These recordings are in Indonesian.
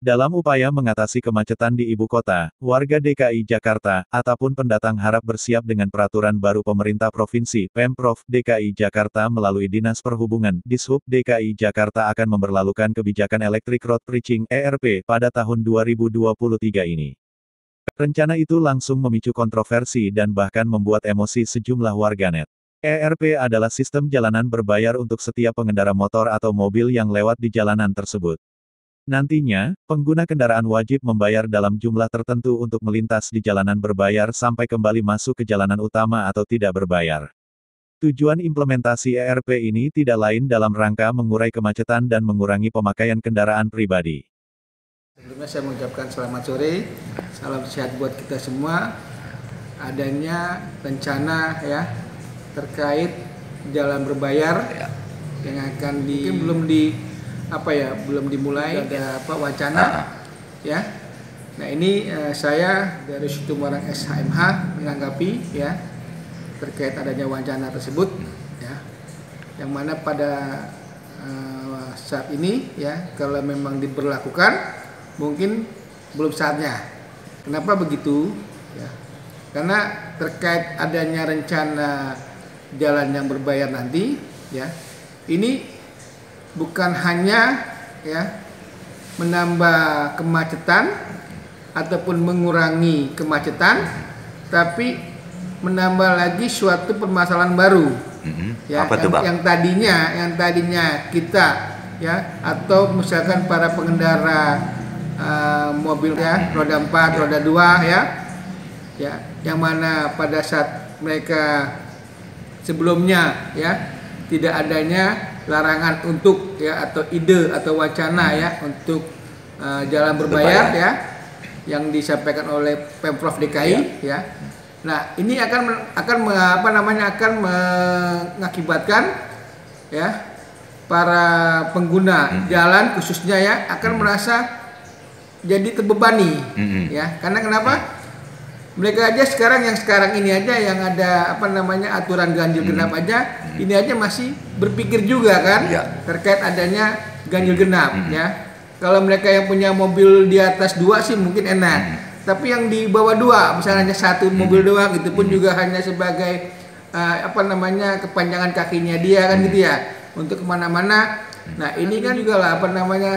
Dalam upaya mengatasi kemacetan di ibu kota, warga DKI Jakarta, ataupun pendatang harap bersiap dengan peraturan baru pemerintah provinsi, Pemprov DKI Jakarta melalui Dinas Perhubungan, Dishub DKI Jakarta akan memberlakukan kebijakan Electric Road Preaching, ERP, pada tahun 2023 ini. Rencana itu langsung memicu kontroversi dan bahkan membuat emosi sejumlah warganet. ERP adalah sistem jalanan berbayar untuk setiap pengendara motor atau mobil yang lewat di jalanan tersebut. Nantinya, pengguna kendaraan wajib membayar dalam jumlah tertentu untuk melintas di jalanan berbayar sampai kembali masuk ke jalanan utama atau tidak berbayar. Tujuan implementasi ERP ini tidak lain dalam rangka mengurai kemacetan dan mengurangi pemakaian kendaraan pribadi. Sebelumnya saya mengucapkan selamat sore, salam sehat buat kita semua. Adanya rencana ya terkait jalan berbayar yang akan belum dimulai, ada wacana ya. Nah ini saya dari Situmorang SHMH menanggapi ya terkait adanya wacana tersebut ya, yang mana pada saat ini ya kalau memang diberlakukan mungkin belum saatnya. Kenapa begitu ya? Karena terkait adanya rencana jalan yang berbayar nanti ya, ini bukan hanya ya menambah kemacetan ataupun mengurangi kemacetan, tapi menambah lagi suatu permasalahan baru. Ya, apa tuh, Bang? Yang tadinya kita ya atau misalkan para pengendara mobil ya roda 4, roda 2 ya yang mana pada saat mereka sebelumnya ya tidak adanya larangan untuk ya atau ide atau wacana ya untuk jalan berbayar ya yang disampaikan oleh Pemprov DKI ya. Nah, ini akan mengakibatkan ya para pengguna jalan khususnya ya akan merasa jadi terbebani ya. Karena kenapa? Mereka aja yang sekarang ini aja yang ada aturan ganjil genap aja, ini aja masih berpikir juga kan terkait adanya ganjil genap ya. Kalau mereka yang punya mobil di atas 2 sih mungkin enak, tapi yang di bawah 2 misalnya hanya 1 mobil doang, itu pun juga hanya sebagai kepanjangan kakinya dia kan gitu ya untuk kemana-mana. Nah ini kan juga lah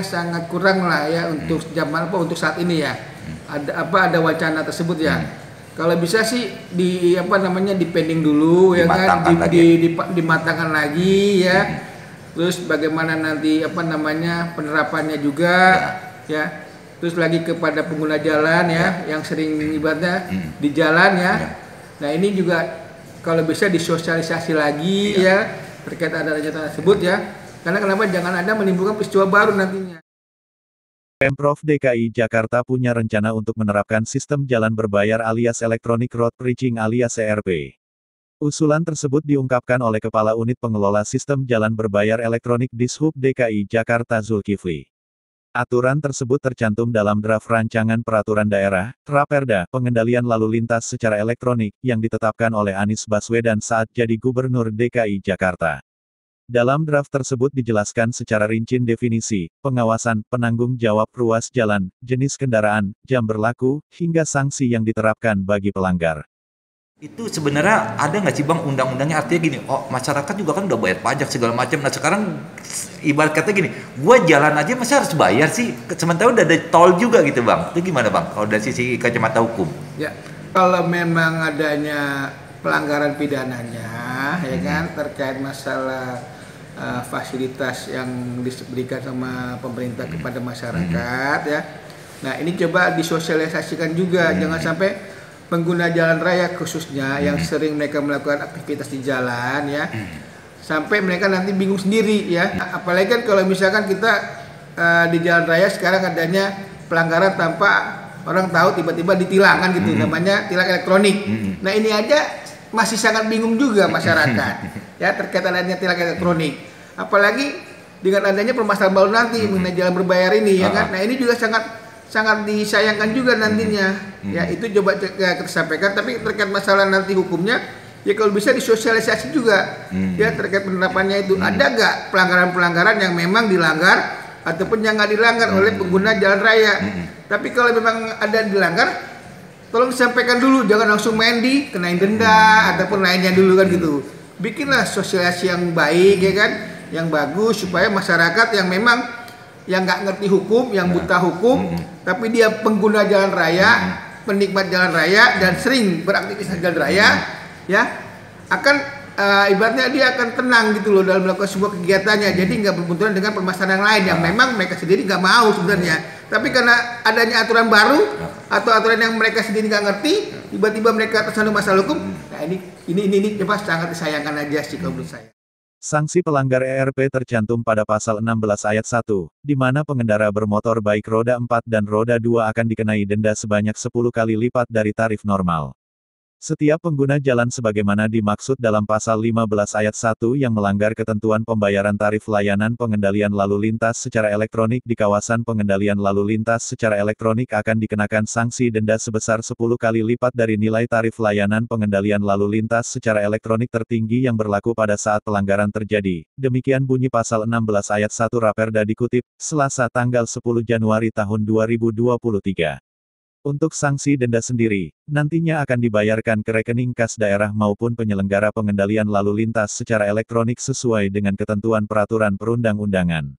sangat kurang lah ya untuk untuk saat ini ya ada wacana tersebut ya. Kalau bisa sih dipending dulu ya kan, dimatangkan lagi ya. Terus bagaimana nanti penerapannya juga ya. Terus lagi kepada pengguna jalan ya yang sering ibaratnya di jalan ya. Nah ini juga kalau bisa disosialisasi lagi ya terkait ada rencana tersebut ya. Karena kenapa jangan ada menimbulkan peristiwa baru nantinya. Pemprov DKI Jakarta punya rencana untuk menerapkan sistem jalan berbayar alias Electronic Road Preaching alias ERP. Usulan tersebut diungkapkan oleh Kepala Unit Pengelola Sistem Jalan Berbayar Elektronik Dishub DKI Jakarta Zulkifli. Aturan tersebut tercantum dalam draft rancangan peraturan daerah, Raperda, pengendalian lalu lintas secara elektronik, yang ditetapkan oleh Anies Baswedan saat jadi Gubernur DKI Jakarta. Dalam draft tersebut dijelaskan secara rinci definisi, pengawasan, penanggung jawab ruas jalan, jenis kendaraan, jam berlaku, hingga sanksi yang diterapkan bagi pelanggar. Itu sebenarnya ada nggak sih Bang undang-undangnya, artinya gini, masyarakat juga kan udah bayar pajak segala macam. Nah sekarang ibarat kata gini, gua jalan aja masih harus bayar sih, sementara udah ada tol juga gitu Bang. Itu gimana Bang kalau dari sisi kacamata hukum? Ya, kalau memang adanya pelanggaran pidananya ya kan terkait masalah fasilitas yang diberikan sama pemerintah kepada masyarakat ya. Nah ini coba disosialisasikan juga, jangan sampai pengguna jalan raya khususnya yang sering mereka melakukan aktivitas di jalan ya, sampai mereka nanti bingung sendiri ya. Apalagi kan kalau misalkan kita di jalan raya sekarang adanya pelanggaran tanpa orang tahu tiba-tiba ditilang kan gitu, namanya tilang elektronik. Nah ini aja masih sangat bingung juga masyarakat ya terkait adanya tilang elektronik, apalagi dengan adanya permasalahan baru nanti mengenai jalan berbayar ini ya kan. Nah ini juga sangat disayangkan juga nantinya ya, itu coba kita sampaikan. Tapi terkait masalah nanti hukumnya ya kalau bisa disosialisasi juga ya terkait penerapannya itu. Ada nggak pelanggaran-pelanggaran yang memang dilanggar ataupun yang nggak dilanggar oleh pengguna jalan raya. Tapi kalau memang ada dilanggar, tolong disampaikan dulu, jangan langsung main di kenain denda ataupun lainnya dulu kan gitu. Bikinlah sosialisasi yang baik ya kan, yang bagus supaya masyarakat yang memang yang nggak ngerti hukum, yang buta hukum, tapi dia pengguna jalan raya, penikmat jalan raya dan sering beraktivitas jalan raya, ya akan ibaratnya dia akan tenang gitu loh dalam melakukan sebuah kegiatannya. Jadi nggak berbenturan dengan permasalahan yang lain yang memang mereka sendiri nggak mau sebenarnya. Tapi karena adanya aturan baru atau aturan yang mereka sendiri nggak ngerti, tiba-tiba mereka tersandung masalah hukum. Nah ini coba sangat disayangkan aja sih kalau menurut saya. Sanksi pelanggar ERP tercantum pada pasal 16 ayat 1, di mana pengendara bermotor baik roda 4 dan roda 2 akan dikenai denda sebanyak 10 kali lipat dari tarif normal. Setiap pengguna jalan sebagaimana dimaksud dalam pasal 15 ayat 1 yang melanggar ketentuan pembayaran tarif layanan pengendalian lalu lintas secara elektronik di kawasan pengendalian lalu lintas secara elektronik akan dikenakan sanksi denda sebesar 10 kali lipat dari nilai tarif layanan pengendalian lalu lintas secara elektronik tertinggi yang berlaku pada saat pelanggaran terjadi. Demikian bunyi pasal 16 ayat 1 Raperda dikutip, Selasa tanggal 10 Januari tahun 2023. Untuk sanksi denda sendiri, nantinya akan dibayarkan ke rekening kas daerah maupun penyelenggara pengendalian lalu lintas secara elektronik sesuai dengan ketentuan peraturan perundang-undangan.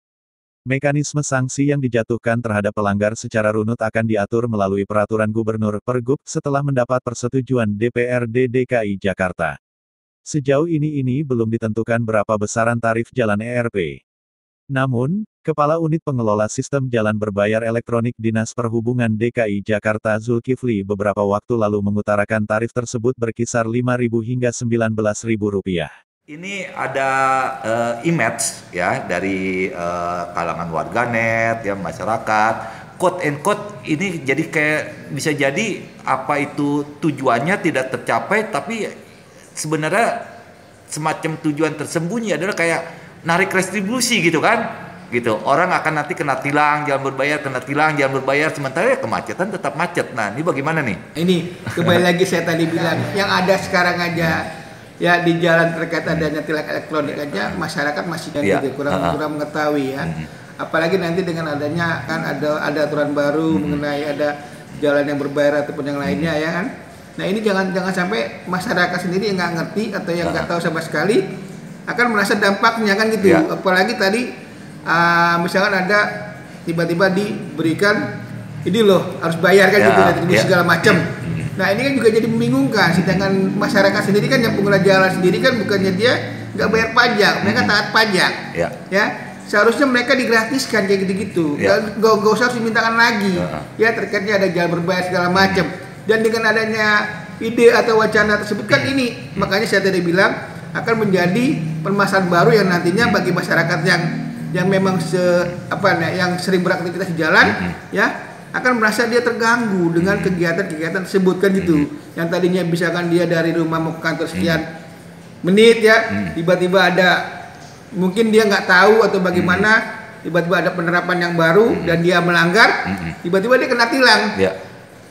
Mekanisme sanksi yang dijatuhkan terhadap pelanggar secara runut akan diatur melalui peraturan Gubernur Pergub setelah mendapat persetujuan DPRD DKI Jakarta. Sejauh ini belum ditentukan berapa besaran tarif jalan ERP. Namun, Kepala Unit Pengelola Sistem Jalan Berbayar Elektronik Dinas Perhubungan DKI Jakarta Zulkifli beberapa waktu lalu mengutarakan tarif tersebut berkisar Rp5.000 hingga Rp19.000. Ini ada image ya dari kalangan warganet ya masyarakat. Quote and quote ini jadi kayak bisa jadi apa itu tujuannya tidak tercapai tapi sebenarnya semacam tujuan tersembunyi adalah kayak narik retribusi gitu kan. Gitu, orang akan nanti kena tilang, jalan berbayar, sementara ya kemacetan tetap macet. Nah, ini bagaimana nih? Ini kembali lagi saya tadi bilang, yang ada sekarang aja ya di jalan terkait adanya tilang elektronik aja masyarakat masih kurang mengetahui ya. Apalagi nanti dengan adanya kan ada aturan baru mengenai ada jalan yang berbayar ataupun yang lainnya ya kan. Nah ini jangan sampai masyarakat sendiri yang nggak ngerti atau yang nggak tahu sama sekali akan merasa dampaknya kan gitu. Apalagi tadi misalkan ada tiba-tiba diberikan ini loh harus bayar kan gitu retribusi segala macam. Nah ini kan juga jadi membingungkan. Sedangkan masyarakat sendiri kan yang pengguna jalan sendiri kan bukannya dia nggak bayar pajak, mereka taat pajak. Ya seharusnya mereka digratiskan kayak gitu-gitu. Gak usah harus dimintakan lagi. Ya terkaitnya ada jalan berbayar segala macam. Dan dengan adanya ide atau wacana tersebut kan ini makanya saya tadi bilang akan menjadi permasalahan baru yang nantinya bagi masyarakat yang memang yang sering beraktivitas di jalan ya akan merasa dia terganggu dengan kegiatan-kegiatan tersebut kan gitu. Yang tadinya misalkan dia dari rumah mau ke kantor sekian menit ya, tiba-tiba ada mungkin dia nggak tahu atau bagaimana, tiba-tiba ada penerapan yang baru dan dia melanggar, tiba-tiba dia kena tilang.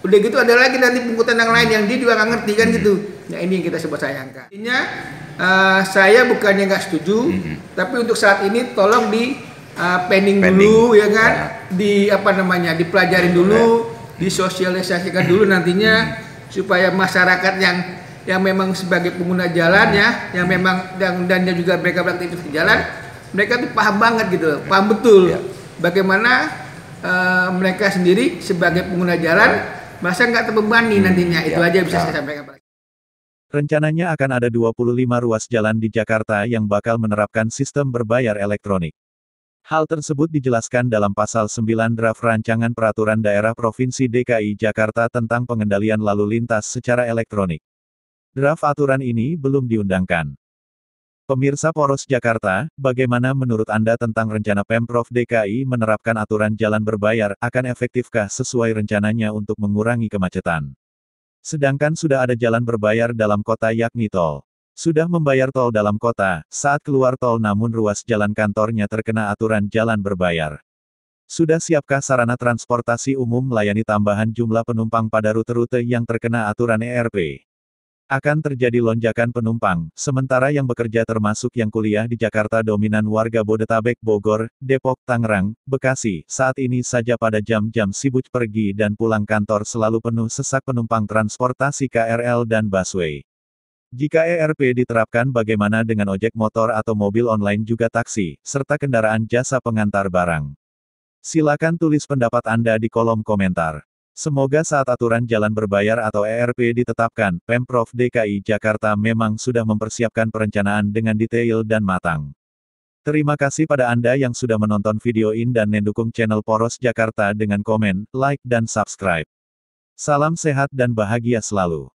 Udah gitu ada lagi nanti pungutan yang lain yang dia juga nggak ngerti kan gitu. Nah ini yang kita sebut sayangkan. Intinya saya bukannya nggak setuju, tapi untuk saat ini tolong di pending dulu ya kan, dipelajarin dulu, disosialisasikan dulu nantinya supaya masyarakat yang memang sebagai pengguna jalan ya, yang memang dan juga mereka beraktivitas di jalan, mereka tuh paham banget gitu, paham betul bagaimana mereka sendiri sebagai pengguna jalan masa nggak terbebani nantinya. Itu aja bisa saya sampaikan. Rencananya akan ada 25 ruas jalan di Jakarta yang bakal menerapkan sistem berbayar elektronik. Hal tersebut dijelaskan dalam pasal 9 draft rancangan peraturan daerah Provinsi DKI Jakarta tentang pengendalian lalu lintas secara elektronik. Draft aturan ini belum diundangkan. Pemirsa Poros Jakarta, bagaimana menurut Anda tentang rencana Pemprov DKI menerapkan aturan jalan berbayar, akan efektifkah sesuai rencananya untuk mengurangi kemacetan? Sedangkan sudah ada jalan berbayar dalam kota yakni tol. Sudah membayar tol dalam kota, saat keluar tol namun ruas jalan kantornya terkena aturan jalan berbayar. Sudah siapkah sarana transportasi umum melayani tambahan jumlah penumpang pada rute-rute yang terkena aturan ERP? Akan terjadi lonjakan penumpang, sementara yang bekerja termasuk yang kuliah di Jakarta dominan warga Bodetabek, Bogor, Depok, Tangerang, Bekasi. Saat ini saja pada jam-jam sibuk pergi dan pulang kantor selalu penuh sesak penumpang transportasi KRL dan busway. Jika ERP diterapkan bagaimana dengan ojek motor atau mobil online juga taksi, serta kendaraan jasa pengantar barang? Silakan tulis pendapat Anda di kolom komentar. Semoga saat aturan jalan berbayar atau ERP ditetapkan, Pemprov DKI Jakarta memang sudah mempersiapkan perencanaan dengan detail dan matang. Terima kasih pada Anda yang sudah menonton video ini dan mendukung channel Poros Jakarta dengan komen, like dan subscribe. Salam sehat dan bahagia selalu.